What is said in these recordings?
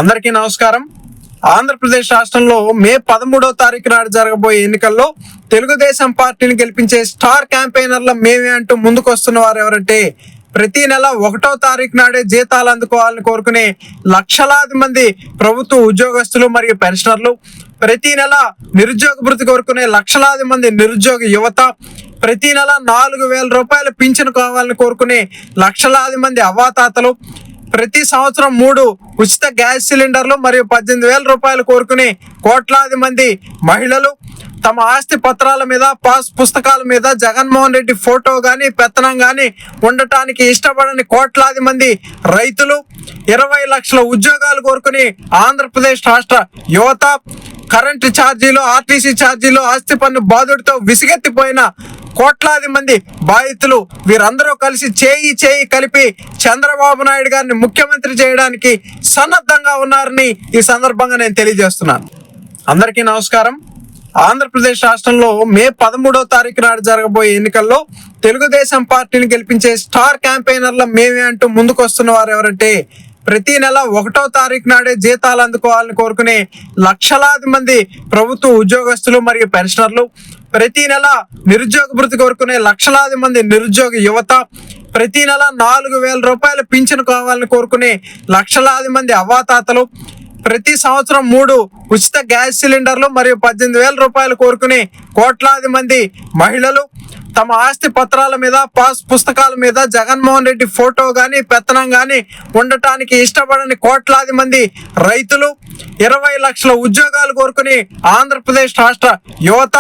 అందరికీ నమస్కారం. ఆంధ్రప్రదేశ్ రాష్ట్రంలో మే 13వ తారీఖు నాడు జరగబోయే ఎన్నికల్లో తెలుగుదేశం పార్టీని గెలిపించే స్టార్ క్యాంపెయినర్ల మేమే అంటూ ముందుకు వస్తున్న వారు ఎవరంటే ప్రతి నెల 1వ తారీఖు నాడే జీతాలు అందుకోవాలని కోరుకునే లక్షలాది మంది ప్రభుత్వ ఉద్యోగస్తులు మరియు పెన్షనర్లు, ప్రతి నెల నిరుద్యోగ భృతి కోరుకునే లక్షలాది మంది నిరుద్యోగ యువత, ప్రతి నెల 4,000 రూపాయల పింఛను కావాలని కోరుకునే లక్షలాది మంది అవ్వాతాతలు, ప్రతి సంవత్సరం 3 ఉచిత గ్యాస్ సిలిండర్లు మరియు 18,000 రూపాయలు కోరుకునే కోట్లాది మంది మహిళలు, తమ ఆస్తి పత్రాల మీద, పాస్ పుస్తకాల మీద జగన్మోహన్ రెడ్డి ఫోటో కానీ పెత్తనం కానీ ఉండటానికి ఇష్టపడని కోట్లాది మంది రైతులు, 20 లక్షల ఉద్యోగాలు కోరుకుని ఆంధ్రప్రదేశ్ రాష్ట్ర యువత, కరెంటు ఛార్జీలు, ఆర్టీసీ ఛార్జీలు, ఆస్తి పన్ను బాధుడితో విసిగెత్తిపోయిన కోట్లాది మంది బాధితులు వీరందరూ కలిసి చేయి కలిపి చంద్రబాబు నాయుడు గారిని ముఖ్యమంత్రి చేయడానికి సన్నద్ధంగా ఉన్నారని ఈ సందర్భంగా నేను తెలియజేస్తున్నాను. అందరికీ నమస్కారం. ఆంధ్రప్రదేశ్ రాష్ట్రంలో మే 13వ తారీఖు నాడు జరగబోయే ఎన్నికల్లో తెలుగుదేశం పార్టీని గెలిపించే స్టార్ క్యాంపెయినర్ల మేమే అంటూ ముందుకు వస్తున్న వారు ఎవరంటే ప్రతి నెల 1వ తారీఖు నాడే జీతాలు అందుకోవాలని కోరుకునే లక్షలాది మంది ప్రభుత్వ ఉద్యోగస్తులు మరియు పెన్షనర్లు, ప్రతి నెల నిరుద్యోగ భృతి కోరుకునే లక్షలాది మంది నిరుద్యోగ యువత, ప్రతి నెల 4,000 రూపాయల పింఛను కావాలని కోరుకునే లక్షలాది మంది అవ్వాతాతలు, ప్రతి సంవత్సరం 3 ఉచిత గ్యాస్ సిలిండర్లు మరియు 18,000 రూపాయలు కోరుకునే కోట్లాది మంది మహిళలు, తమ ఆస్తి పత్రాల మీద, పాస్ పుస్తకాల మీద జగన్మోహన్ రెడ్డి ఫోటో కానీ పెత్తనం కానీ ఉండటానికి ఇష్టపడని కోట్లాది మంది రైతులు, 20 లక్షల ఉద్యోగాలు కోరుకుని ఆంధ్రప్రదేశ్ రాష్ట్ర యువత,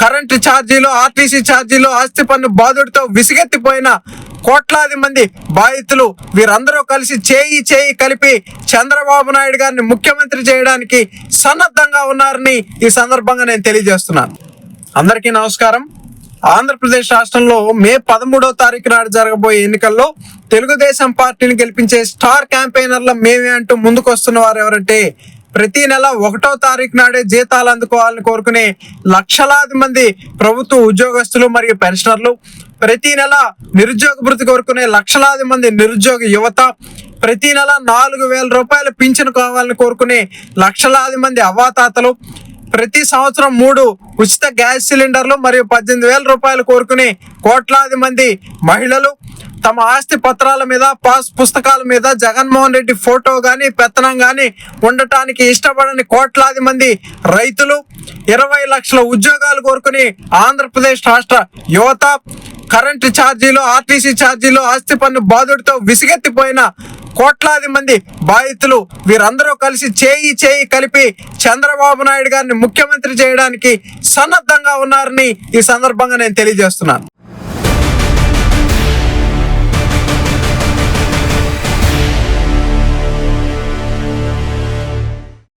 కరెంటు ఛార్జీలు, ఆర్టీసీ ఛార్జీలు, ఆస్తి పన్ను బాధుడితో విసిగెత్తిపోయిన కోట్లాది మంది బాధితులు వీరందరూ కలిసి చేయి కలిపి చంద్రబాబు నాయుడు గారిని ముఖ్యమంత్రి చేయడానికి సన్నద్ధంగా ఉన్నారని ఈ సందర్భంగా నేను తెలియజేస్తున్నాను. అందరికీ నమస్కారం. ఆంధ్రప్రదేశ్ రాష్ట్రంలో మే 13వ తారీఖు నాడు జరగబోయే ఎన్నికల్లో తెలుగుదేశం పార్టీని గెలిపించే స్టార్ క్యాంపెయినర్ల మేమే అంటూ ముందుకు వస్తున్న వారు ఎవరంటే ప్రతి నెల 1వ తారీఖు నాడే జీతాలు అందుకోవాలని కోరుకునే లక్షలాది మంది ప్రభుత్వ ఉద్యోగస్తులు మరియు పెన్షనర్లు, ప్రతి నెల నిరుద్యోగ భృతి కోరుకునే లక్షలాది మంది నిరుద్యోగ యువత, ప్రతి నెల 4,000 రూపాయల పింఛను కావాలని కోరుకునే లక్షలాది మంది అవ్వాతాతలు, ప్రతి సంవత్సరం 3 ఉచిత గ్యాస్ సిలిండర్లు మరియు 18,000 రూపాయలు కోరుకునే కోట్లాది మంది మహిళలు, తమ ఆస్తి పత్రాల మీద, పాస్ పుస్తకాల మీద జగన్మోహన్ రెడ్డి ఫోటో కానీ పెత్తనం కానీ ఉండటానికి ఇష్టపడని కోట్లాది మంది రైతులు, 20 లక్షల ఉద్యోగాలు కోరుకుని ఆంధ్రప్రదేశ్ రాష్ట్ర యువత, కరెంటు ఛార్జీలు, ఆర్టీసీ ఛార్జీలు, ఆస్తి పన్ను బాధుడితో విసిగెత్తిపోయిన కోట్లాది మంది బాధితులు వీరందరూ కలిసి చేయి కలిపి చంద్రబాబు నాయుడు గారిని ముఖ్యమంత్రి చేయడానికి సన్నద్ధంగా ఉన్నారని ఈ సందర్భంగా నేను తెలియజేస్తున్నాను.